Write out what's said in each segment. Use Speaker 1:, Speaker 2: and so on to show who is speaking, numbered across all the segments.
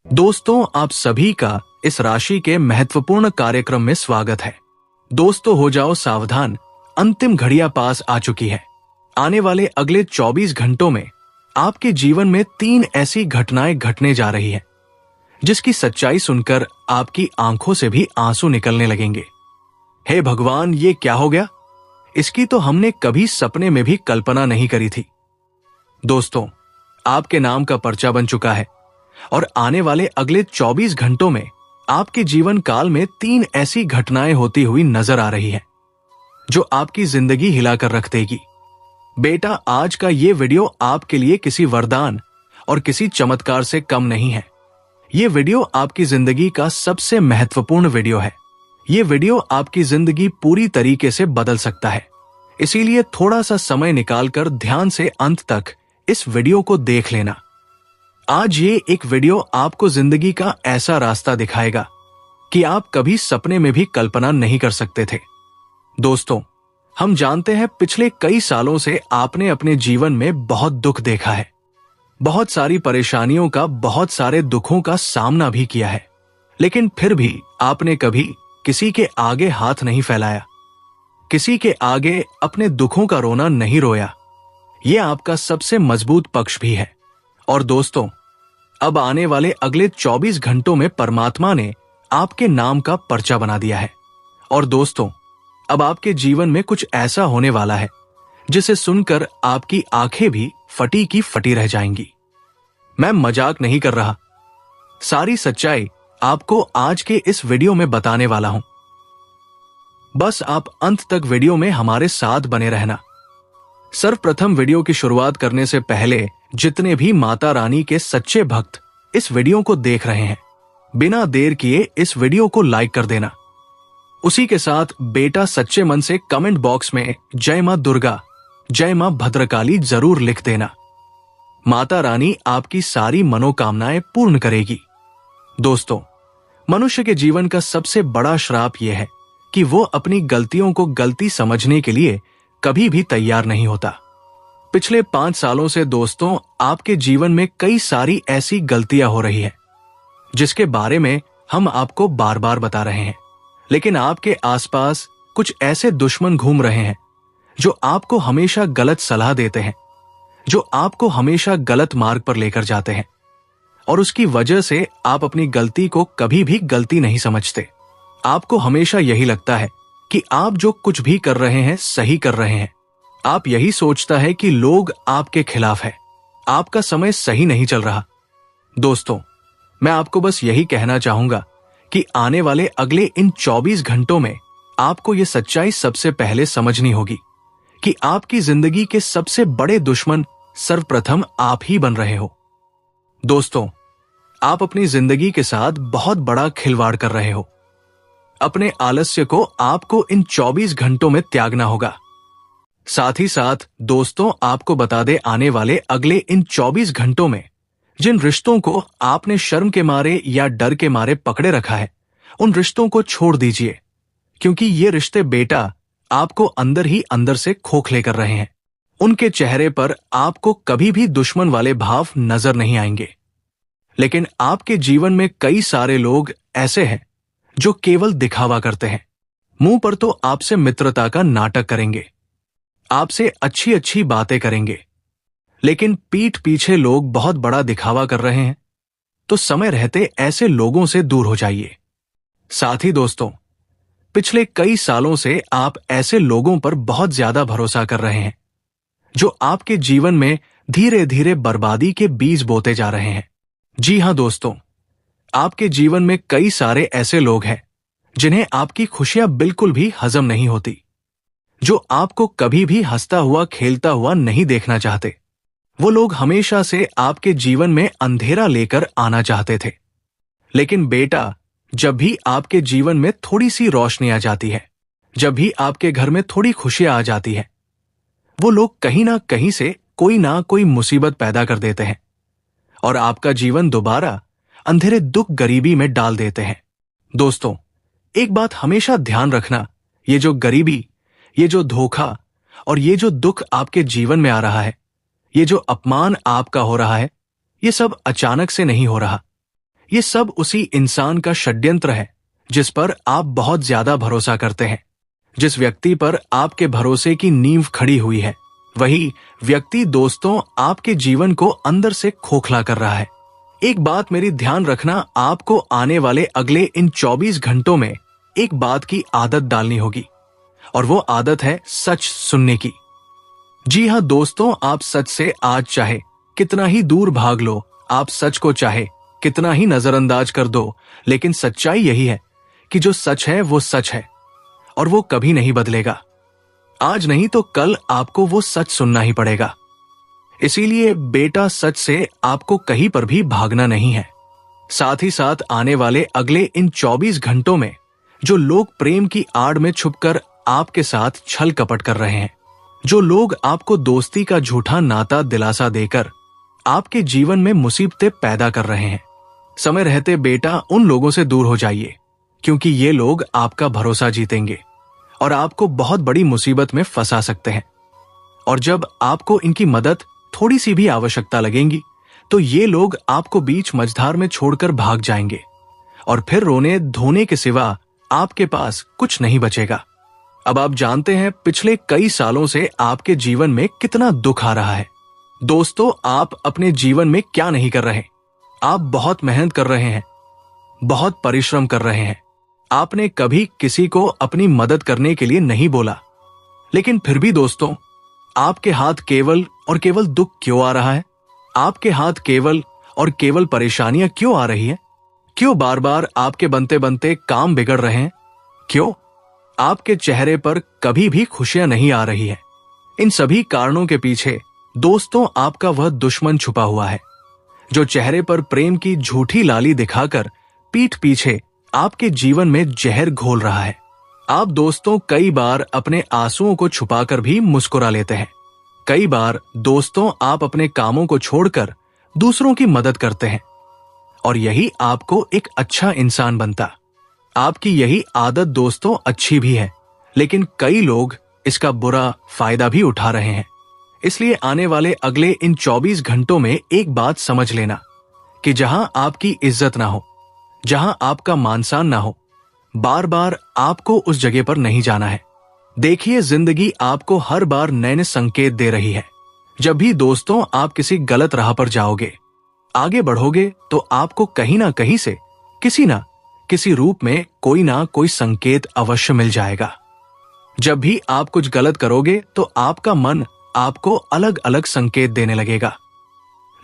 Speaker 1: दोस्तों, आप सभी का इस राशि के महत्वपूर्ण कार्यक्रम में स्वागत है। दोस्तों, हो जाओ सावधान, अंतिम घड़ियां पास आ चुकी है। आने वाले अगले 24 घंटों में आपके जीवन में 3 ऐसी घटनाएं घटने जा रही है जिसकी सच्चाई सुनकर आपकी आंखों से भी आंसू निकलने लगेंगे। हे भगवान, ये क्या हो गया? इसकी तो हमने कभी सपने में भी कल्पना नहीं करी थी। दोस्तों, आपके नाम का पर्चा बन चुका है और आने वाले अगले 24 घंटों में आपके जीवन काल में 3 ऐसी घटनाएं होती हुई नजर आ रही है जो आपकी जिंदगी हिलाकर रख देगी। बेटा, आज का ये वीडियो आपके लिए किसी वरदान और किसी चमत्कार से कम नहीं है। ये वीडियो आपकी जिंदगी का सबसे महत्वपूर्ण वीडियो है। ये वीडियो आपकी जिंदगी पूरी तरीके से बदल सकता है। इसीलिए थोड़ा सा समय निकालकर ध्यान से अंत तक इस वीडियो को देख लेना। आज ये एक वीडियो आपको जिंदगी का ऐसा रास्ता दिखाएगा कि आप कभी सपने में भी कल्पना नहीं कर सकते थे। दोस्तों, हम जानते हैं पिछले कई सालों से आपने अपने जीवन में बहुत दुख देखा है, बहुत सारी परेशानियों का, बहुत सारे दुखों का सामना भी किया है, लेकिन फिर भी आपने कभी किसी के आगे हाथ नहीं फैलाया, किसी के आगे अपने दुखों का रोना नहीं रोया। यह आपका सबसे मजबूत पक्ष भी है। और दोस्तों, अब आने वाले अगले 24 घंटों में परमात्मा ने आपके नाम का पर्चा बना दिया है। और दोस्तों, अब आपके जीवन में कुछ ऐसा होने वाला है जिसे सुनकर आपकी आंखें भी फटी की फटी रह जाएंगी। मैं मजाक नहीं कर रहा, सारी सच्चाई आपको आज के इस वीडियो में बताने वाला हूं। बस आप अंत तक वीडियो में हमारे साथ बने रहना। सर्वप्रथम, वीडियो की शुरुआत करने से पहले जितने भी माता रानी के सच्चे भक्त इस वीडियो को देख रहे हैं, बिना देर किए इस वीडियो को लाइक कर देना। उसी के साथ बेटा, सच्चे मन से कमेंट बॉक्स में जय मां दुर्गा, जय मां भद्रकाली जरूर लिख देना। माता रानी आपकी सारी मनोकामनाएं पूर्ण करेगी। दोस्तों, मनुष्य के जीवन का सबसे बड़ा श्राप यह है कि वो अपनी गलतियों को गलती समझने के लिए कभी भी तैयार नहीं होता। पिछले 5 सालों से दोस्तों, आपके जीवन में कई सारी ऐसी गलतियां हो रही है जिसके बारे में हम आपको बार बार बता रहे हैं, लेकिन आपके आसपास कुछ ऐसे दुश्मन घूम रहे हैं जो आपको हमेशा गलत सलाह देते हैं, जो आपको हमेशा गलत मार्ग पर लेकर जाते हैं, और उसकी वजह से आप अपनी गलती को कभी भी गलती नहीं समझते। आपको हमेशा यही लगता है कि आप जो कुछ भी कर रहे हैं सही कर रहे हैं। आप यही सोचता है कि लोग आपके खिलाफ है, आपका समय सही नहीं चल रहा। दोस्तों, मैं आपको बस यही कहना चाहूंगा कि आने वाले अगले इन 24 घंटों में आपको यह सच्चाई सबसे पहले समझनी होगी कि आपकी जिंदगी के सबसे बड़े दुश्मन सर्वप्रथम आप ही बन रहे हो। दोस्तों, आप अपनी जिंदगी के साथ बहुत बड़ा खिलवाड़ कर रहे हो। अपने आलस्य को आपको इन 24 घंटों में त्यागना होगा। साथ ही साथ दोस्तों, आपको बता दे, आने वाले अगले इन 24 घंटों में जिन रिश्तों को आपने शर्म के मारे या डर के मारे पकड़े रखा है, उन रिश्तों को छोड़ दीजिए, क्योंकि ये रिश्ते बेटा आपको अंदर ही अंदर से खोखले कर रहे हैं। उनके चेहरे पर आपको कभी भी दुश्मन वाले भाव नजर नहीं आएंगे, लेकिन आपके जीवन में कई सारे लोग ऐसे हैं जो केवल दिखावा करते हैं। मुंह पर तो आपसे मित्रता का नाटक करेंगे, आपसे अच्छी अच्छी बातें करेंगे, लेकिन पीठ पीछे लोग बहुत बड़ा दिखावा कर रहे हैं, तो समय रहते ऐसे लोगों से दूर हो जाइए। साथ ही दोस्तों, पिछले कई सालों से आप ऐसे लोगों पर बहुत ज्यादा भरोसा कर रहे हैं जो आपके जीवन में धीरे धीरे बर्बादी के बीज बोते जा रहे हैं। जी हां दोस्तों, आपके जीवन में कई सारे ऐसे लोग हैं जिन्हें आपकी खुशियां बिल्कुल भी हजम नहीं होती, जो आपको कभी भी हंसता हुआ खेलता हुआ नहीं देखना चाहते। वो लोग हमेशा से आपके जीवन में अंधेरा लेकर आना चाहते थे, लेकिन बेटा, जब भी आपके जीवन में थोड़ी सी रोशनी आ जाती है, जब भी आपके घर में थोड़ी खुशियां आ जाती है, वो लोग कहीं ना कहीं से कोई ना कोई मुसीबत पैदा कर देते हैं और आपका जीवन दोबारा अंधेरे दुख गरीबी में डाल देते हैं। दोस्तों, एक बात हमेशा ध्यान रखना, ये जो गरीबी, ये जो धोखा और ये जो दुख आपके जीवन में आ रहा है, ये जो अपमान आपका हो रहा है, ये सब अचानक से नहीं हो रहा। ये सब उसी इंसान का षड्यंत्र है जिस पर आप बहुत ज्यादा भरोसा करते हैं। जिस व्यक्ति पर आपके भरोसे की नींव खड़ी हुई है, वही व्यक्ति दोस्तों आपके जीवन को अंदर से खोखला कर रहा है। एक बात मेरी ध्यान रखना, आपको आने वाले अगले इन 24 घंटों में एक बात की आदत डालनी होगी, और वो आदत है सच सुनने की। जी हाँ दोस्तों, आप सच से आज चाहे कितना ही दूर भाग लो, आप सच को चाहे कितना ही नजरअंदाज कर दो, लेकिन सच्चाई यही है कि जो सच है वो सच है और वो कभी नहीं बदलेगा। आज नहीं तो कल आपको वो सच सुनना ही पड़ेगा। इसीलिए बेटा, सच से आपको कहीं पर भी भागना नहीं है। साथ ही साथ आने वाले अगले इन 24 घंटों में जो लोग प्रेम की आड़ में छुपकर आपके साथ छल कपट कर रहे हैं, जो लोग आपको दोस्ती का झूठा नाता दिलासा देकर आपके जीवन में मुसीबतें पैदा कर रहे हैं, समय रहते बेटा उन लोगों से दूर हो जाइए, क्योंकि ये लोग आपका भरोसा जीतेंगे और आपको बहुत बड़ी मुसीबत में फंसा सकते हैं। और जब आपको इनकी मदद थोड़ी सी भी आवश्यकता लगेगी तो ये लोग आपको बीच मझधार में छोड़कर भाग जाएंगे और फिर रोने धोने के सिवा आपके पास कुछ नहीं बचेगा। अब आप जानते हैं पिछले कई सालों से आपके जीवन में कितना दुख आ रहा है। दोस्तों, आप अपने जीवन में क्या नहीं कर रहे? आप बहुत मेहनत कर रहे हैं, बहुत परिश्रम कर रहे हैं। आपने कभी किसी को अपनी मदद करने के लिए नहीं बोला, लेकिन फिर भी दोस्तों, आपके हाथ केवल और केवल दुख क्यों आ रहा है? आपके हाथ केवल और केवल परेशानियां क्यों आ रही है? क्यों बार बार आपके बनते बनते काम बिगड़ रहे हैं? क्यों आपके चेहरे पर कभी भी खुशियां नहीं आ रही है? इन सभी कारणों के पीछे दोस्तों आपका वह दुश्मन छुपा हुआ है, जो चेहरे पर प्रेम की झूठी लाली दिखाकर पीठ पीछे आपके जीवन में जहर घोल रहा है। आप दोस्तों कई बार अपने आंसुओं को छुपाकर भी मुस्कुरा लेते हैं। कई बार दोस्तों आप अपने कामों को छोड़कर दूसरों की मदद करते हैं, और यही आपको एक अच्छा इंसान बनता। आपकी यही आदत दोस्तों अच्छी भी है, लेकिन कई लोग इसका बुरा फायदा भी उठा रहे हैं। इसलिए आने वाले अगले इन 24 घंटों में एक बात समझ लेना कि जहां आपकी इज्जत ना हो, जहां आपका मान सम्मान ना हो, बार बार आपको उस जगह पर नहीं जाना है। देखिए, जिंदगी आपको हर बार नए नए संकेत दे रही है। जब भी दोस्तों आप किसी गलत राह पर जाओगे, आगे बढ़ोगे, तो आपको कहीं ना कहीं से किसी ना किसी रूप में कोई ना कोई संकेत अवश्य मिल जाएगा। जब भी आप कुछ गलत करोगे तो आपका मन आपको अलग अलग संकेत देने लगेगा,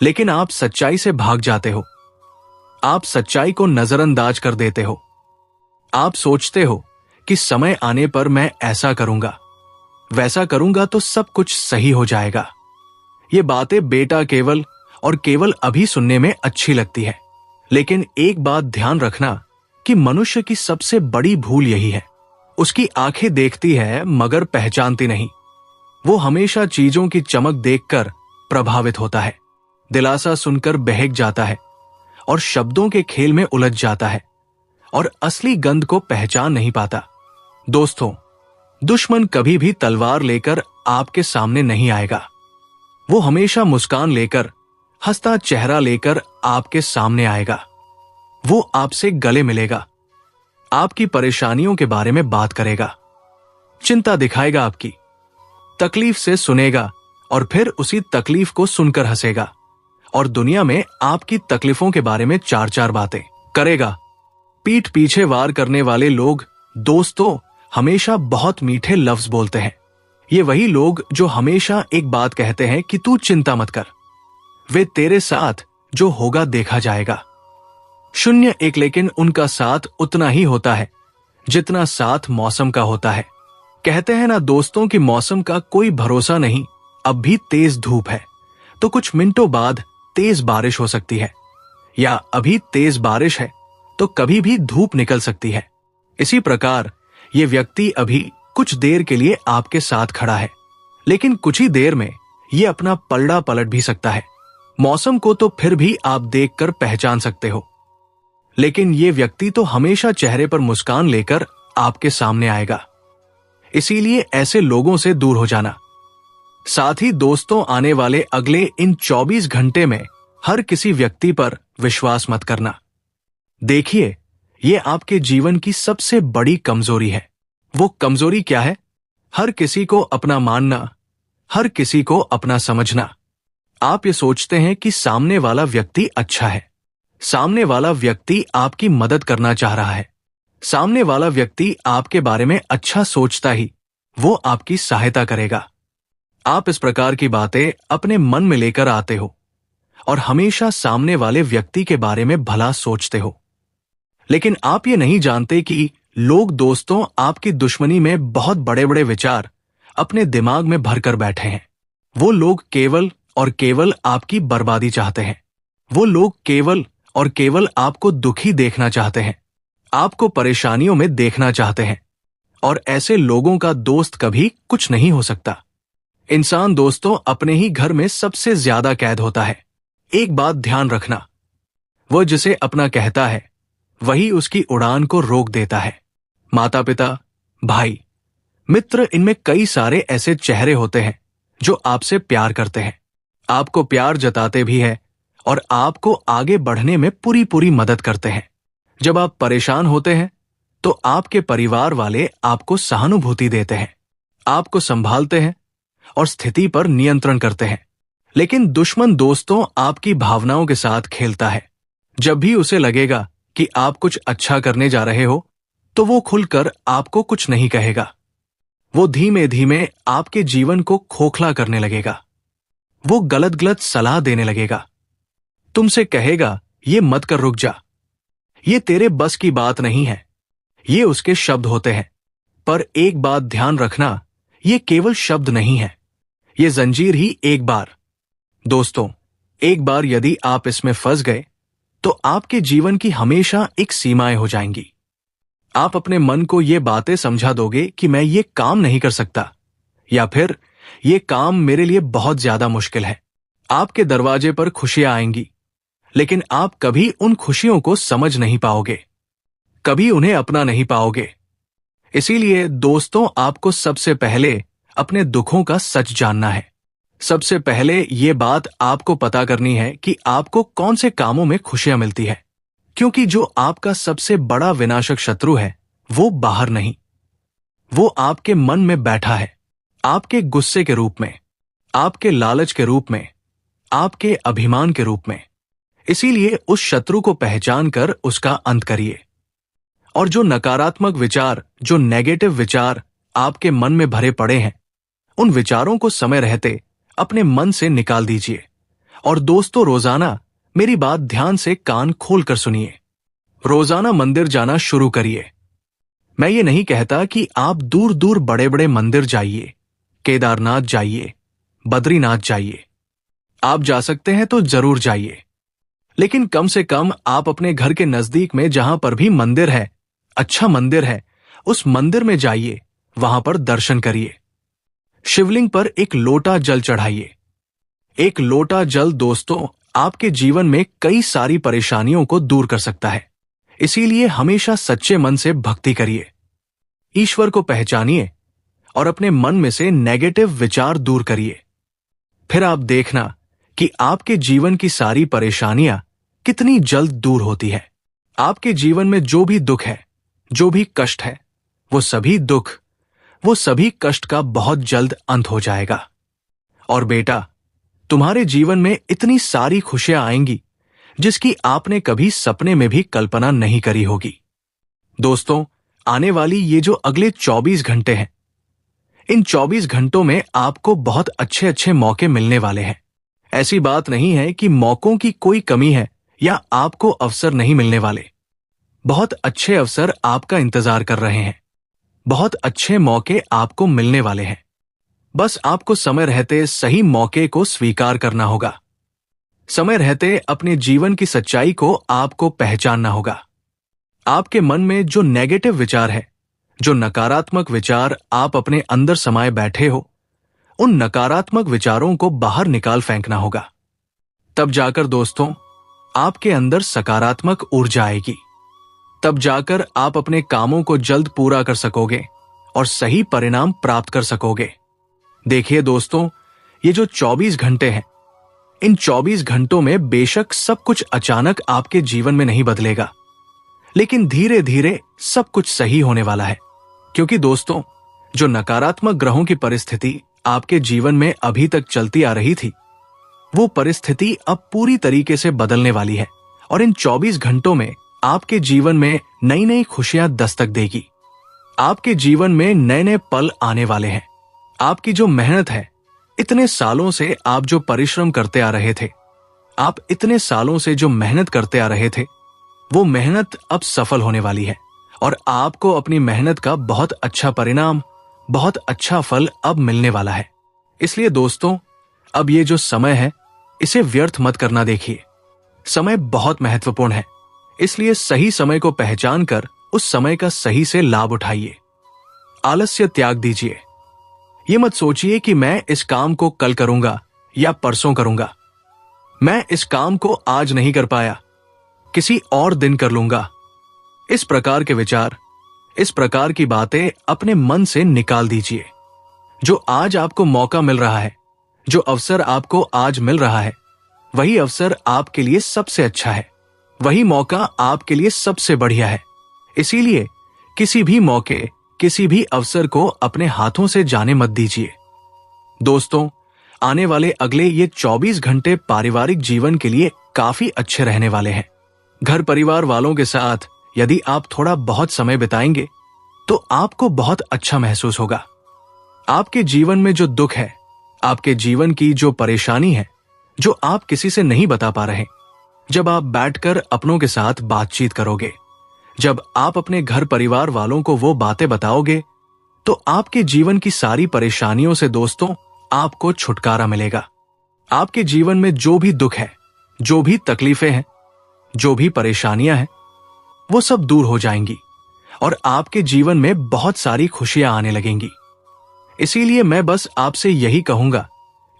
Speaker 1: लेकिन आप सच्चाई से भाग जाते हो। आप सच्चाई को नजरअंदाज कर देते हो। आप सोचते हो कि समय आने पर मैं ऐसा करूंगा, वैसा करूंगा तो सब कुछ सही हो जाएगा। ये बातें बेटा केवल और केवल अभी सुनने में अच्छी लगती है, लेकिन एक बात ध्यान रखना कि मनुष्य की सबसे बड़ी भूल यही है, उसकी आंखें देखती है मगर पहचानती नहीं। वो हमेशा चीजों की चमक देखकर प्रभावित होता है, दिलासा सुनकर बहक जाता है और शब्दों के खेल में उलझ जाता है और असली गंध को पहचान नहीं पाता। दोस्तों, दुश्मन कभी भी तलवार लेकर आपके सामने नहीं आएगा। वो हमेशा मुस्कान लेकर, हंसता चेहरा लेकर आपके सामने आएगा। वो आपसे गले मिलेगा, आपकी परेशानियों के बारे में बात करेगा, चिंता दिखाएगा, आपकी तकलीफ से सुनेगा और फिर उसी तकलीफ को सुनकर हंसेगा और दुनिया में आपकी तकलीफों के बारे में चार चार बातें करेगा। पीठ पीछे वार करने वाले लोग दोस्तों हमेशा बहुत मीठे लफ्ज बोलते हैं। ये वही लोग जो हमेशा एक बात कहते हैं कि तू चिंता मत कर, वे तेरे साथ जो होगा देखा जाएगा। शून्य एक, लेकिन उनका साथ उतना ही होता है जितना साथ मौसम का होता है। कहते हैं ना दोस्तों कि मौसम का कोई भरोसा नहीं। अब भी तेज धूप है तो कुछ मिनटों बाद तेज बारिश हो सकती है, या अभी तेज बारिश है तो कभी भी धूप निकल सकती है। इसी प्रकार ये व्यक्ति अभी कुछ देर के लिए आपके साथ खड़ा है, लेकिन कुछ ही देर में ये अपना पलड़ा पलट भी सकता है। मौसम को तो फिर भी आप देखकर पहचान सकते हो, लेकिन ये व्यक्ति तो हमेशा चेहरे पर मुस्कान लेकर आपके सामने आएगा। इसीलिए ऐसे लोगों से दूर हो जाना। साथ ही दोस्तों, आने वाले अगले इन 24 घंटे में हर किसी व्यक्ति पर विश्वास मत करना। देखिए, ये आपके जीवन की सबसे बड़ी कमजोरी है। वो कमजोरी क्या है? हर किसी को अपना मानना, हर किसी को अपना समझना। आप ये सोचते हैं कि सामने वाला व्यक्ति अच्छा है, सामने वाला व्यक्ति आपकी मदद करना चाह रहा है, सामने वाला व्यक्ति आपके बारे में अच्छा सोचता ही वो आपकी सहायता करेगा। आप इस प्रकार की बातें अपने मन में लेकर आते हो और हमेशा सामने वाले व्यक्ति के बारे में भला सोचते हो। लेकिन आप ये नहीं जानते कि लोग दोस्तों आपकी दुश्मनी में बहुत बड़े बड़े विचार अपने दिमाग में भरकर बैठे हैं। वो लोग केवल और केवल आपकी बर्बादी चाहते हैं। वो लोग केवल और केवल आपको दुखी देखना चाहते हैं, आपको परेशानियों में देखना चाहते हैं। और ऐसे लोगों का दोस्त कभी कुछ नहीं हो सकता। इंसान दोस्तों अपने ही घर में सबसे ज्यादा कैद होता है। एक बात ध्यान रखना, वो जिसे अपना कहता है वही उसकी उड़ान को रोक देता है। माता पिता, भाई, मित्र, इनमें कई सारे ऐसे चेहरे होते हैं जो आपसे प्यार करते हैं, आपको प्यार जताते भी हैं और आपको आगे बढ़ने में पूरी पूरी मदद करते हैं। जब आप परेशान होते हैं तो आपके परिवार वाले आपको सहानुभूति देते हैं, आपको संभालते हैं और स्थिति पर नियंत्रण करते हैं। लेकिन दुश्मन दोस्तों आपकी भावनाओं के साथ खेलता है। जब भी उसे लगेगा कि आप कुछ अच्छा करने जा रहे हो तो वो खुलकर आपको कुछ नहीं कहेगा। वो धीमे धीमे आपके जीवन को खोखला करने लगेगा। वो गलत गलत सलाह देने लगेगा। तुमसे कहेगा ये मत कर, रुक जा, ये तेरे बस की बात नहीं है। ये उसके शब्द होते हैं। पर एक बात ध्यान रखना, ये केवल शब्द नहीं है, ये जंजीर ही एक बार। दोस्तों, एक बार यदि आप इसमें फंस गए तो आपके जीवन की हमेशा एक सीमाएं हो जाएंगी। आप अपने मन को ये बातें समझा दोगे कि मैं ये काम नहीं कर सकता, या फिर ये काम मेरे लिए बहुत ज्यादा मुश्किल है। आपके दरवाजे पर खुशियां आएंगी, लेकिन आप कभी उन खुशियों को समझ नहीं पाओगे, कभी उन्हें अपना नहीं पाओगे। इसीलिए दोस्तों, आपको सबसे पहले अपने दुखों का सच जानना है। सबसे पहले ये बात आपको पता करनी है कि आपको कौन से कामों में खुशियां मिलती है, क्योंकि जो आपका सबसे बड़ा विनाशक शत्रु है वो बाहर नहीं, वो आपके मन में बैठा है, आपके गुस्से के रूप में, आपके लालच के रूप में, आपके अभिमान के रूप में। इसीलिए उस शत्रु को पहचान कर उसका अंत करिए। और जो नकारात्मक विचार, जो नेगेटिव विचार आपके मन में भरे पड़े हैं, उन विचारों को समय रहते अपने मन से निकाल दीजिए। और दोस्तों, रोजाना मेरी बात ध्यान से कान खोलकर सुनिए। रोजाना मंदिर जाना शुरू करिए। मैं ये नहीं कहता कि आप दूर दूर बड़े बड़े मंदिर जाइए, केदारनाथ जाइए, बद्रीनाथ जाइए। आप जा सकते हैं तो जरूर जाइए, लेकिन कम से कम आप अपने घर के नजदीक में जहां पर भी मंदिर है, अच्छा मंदिर है, उस मंदिर में जाइए, वहां पर दर्शन करिए। शिवलिंग पर एक लोटा जल चढ़ाइए। एक लोटा जल दोस्तों आपके जीवन में कई सारी परेशानियों को दूर कर सकता है। इसीलिए हमेशा सच्चे मन से भक्ति करिए, ईश्वर को पहचानिए और अपने मन में से नेगेटिव विचार दूर करिए। फिर आप देखना कि आपके जीवन की सारी परेशानियां कितनी जल्द दूर होती है। आपके जीवन में जो भी दुख है, जो भी कष्ट है, वो सभी दुख, वो सभी कष्ट का बहुत जल्द अंत हो जाएगा। और बेटा, तुम्हारे जीवन में इतनी सारी खुशियां आएंगी जिसकी आपने कभी सपने में भी कल्पना नहीं करी होगी। दोस्तों, आने वाली ये जो अगले 24 घंटे हैं, इन 24 घंटों में आपको बहुत अच्छे अच्छे मौके मिलने वाले हैं। ऐसी बात नहीं है कि मौकों की कोई कमी है या आपको अवसर नहीं मिलने वाले। बहुत अच्छे अवसर आपका इंतजार कर रहे हैं, बहुत अच्छे मौके आपको मिलने वाले हैं। बस आपको समय रहते सही मौके को स्वीकार करना होगा। समय रहते अपने जीवन की सच्चाई को आपको पहचानना होगा। आपके मन में जो नेगेटिव विचार है, जो नकारात्मक विचार आप अपने अंदर समाये बैठे हो, उन नकारात्मक विचारों को बाहर निकाल फेंकना होगा। तब जाकर दोस्तों आपके अंदर सकारात्मक ऊर्जा आएगी। तब जाकर आप अपने कामों को जल्द पूरा कर सकोगे और सही परिणाम प्राप्त कर सकोगे। देखिए दोस्तों, ये जो 24 घंटे हैं, इन 24 घंटों में बेशक सब कुछ अचानक आपके जीवन में नहीं बदलेगा, लेकिन धीरे धीरे सब कुछ सही होने वाला है। क्योंकि दोस्तों, जो नकारात्मक ग्रहों की परिस्थिति आपके जीवन में अभी तक चलती आ रही थी, वो परिस्थिति अब पूरी तरीके से बदलने वाली है और इन 24 घंटों में आपके जीवन में नई नई खुशियां दस्तक देगी। आपके जीवन में नए नए पल आने वाले हैं। आपकी जो मेहनत है, इतने सालों से आप जो परिश्रम करते आ रहे थे, आप इतने सालों से जो मेहनत करते आ रहे थे, वो मेहनत अब सफल होने वाली है और आपको अपनी मेहनत का बहुत अच्छा परिणाम, बहुत अच्छा फल अब मिलने वाला है। इसलिए दोस्तों, अब ये जो समय है, इसे व्यर्थ मत करना देखिए। समय बहुत महत्वपूर्ण है, इसलिए सही समय को पहचान कर उस समय का सही से लाभ उठाइए। आलस्य त्याग दीजिए। ये मत सोचिए कि मैं इस काम को कल करूंगा या परसों करूंगा, मैं इस काम को आज नहीं कर पाया, किसी और दिन कर लूंगा। इस प्रकार के विचार, इस प्रकार की बातें अपने मन से निकाल दीजिए। जो आज आपको मौका मिल रहा है, जो अवसर आपको आज मिल रहा है, वही अवसर आपके लिए सबसे अच्छा है, वही मौका आपके लिए सबसे बढ़िया है। इसीलिए किसी भी मौके, किसी भी अवसर को अपने हाथों से जाने मत दीजिए। दोस्तों, आने वाले अगले ये 24 घंटे पारिवारिक जीवन के लिए काफी अच्छे रहने वाले हैं। घर परिवार वालों के साथ यदि आप थोड़ा बहुत समय बिताएंगे तो आपको बहुत अच्छा महसूस होगा। आपके जीवन में जो दुख है, आपके जीवन की जो परेशानी है, जो आप किसी से नहीं बता पा रहे, जब आप बैठकर अपनों के साथ बातचीत करोगे, जब आप अपने घर परिवार वालों को वो बातें बताओगे, तो आपके जीवन की सारी परेशानियों से दोस्तों आपको छुटकारा मिलेगा। आपके जीवन में जो भी दुख है, जो भी तकलीफें हैं, जो भी परेशानियां हैं, वो सब दूर हो जाएंगी और आपके जीवन में बहुत सारी खुशियां आने लगेंगी। इसीलिए मैं बस आपसे यही कहूंगा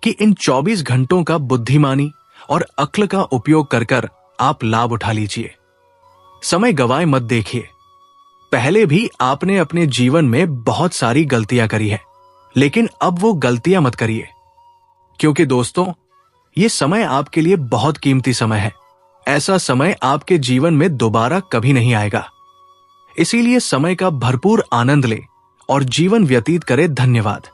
Speaker 1: कि इन 24 घंटों का बुद्धिमानी और अक्ल का उपयोग कर कर आप लाभ उठा लीजिए। समय गवाए मत देखिए। पहले भी आपने अपने जीवन में बहुत सारी गलतियां करी है, लेकिन अब वो गलतियां मत करिए, क्योंकि दोस्तों, ये समय आपके लिए बहुत कीमती समय है। ऐसा समय आपके जीवन में दोबारा कभी नहीं आएगा। इसीलिए समय का भरपूर आनंद ले और जीवन व्यतीत करे। धन्यवाद।